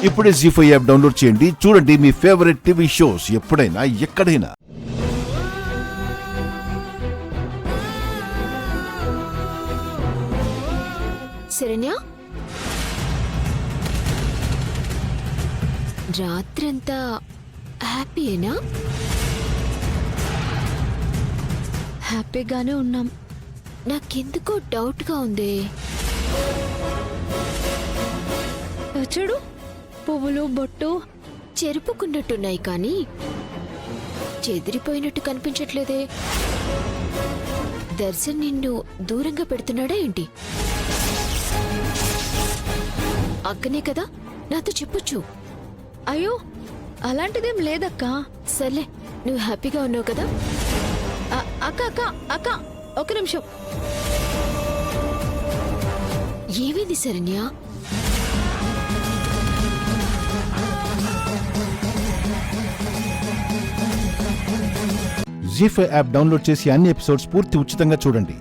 ఇప్పుడే జీ5 app download చేయండి. చూడండి మీ ఫేవరెట్ టీవీ షోస్ ఎప్పుడైనా ఎక్కడైనా. శరణ్య, రాత్రంతా హ్యాపీయేనా? హ్యాపీగానే ఉన్నాం. నాకెందుకో డౌట్గా ఉంది. చూడు, పువ్వులు బొట్టు చెరుపుకున్నట్టున్నాయి కానీ చెదిరిపోయినట్టు కనిపించట్లేదే. దర్శన్ నిన్ను దూరంగా పెడుతున్నాడా ఏంటి? అక్కనే కదా, నాతో చెప్పొచ్చు. అయ్యో, అలాంటిదేం లేదక్కా. సర్లే, నువ్వు హ్యాపీగా ఉన్నావు కదా. అక్క అక్క అక్క, ఒక నిమిషం. ఏమైంది శరణ్య? జీ5 యాప్ డౌన్లోడ్ చేసి అన్ని ఎపిసోడ్స్ పూర్తి ఉచితంగా చూడండి.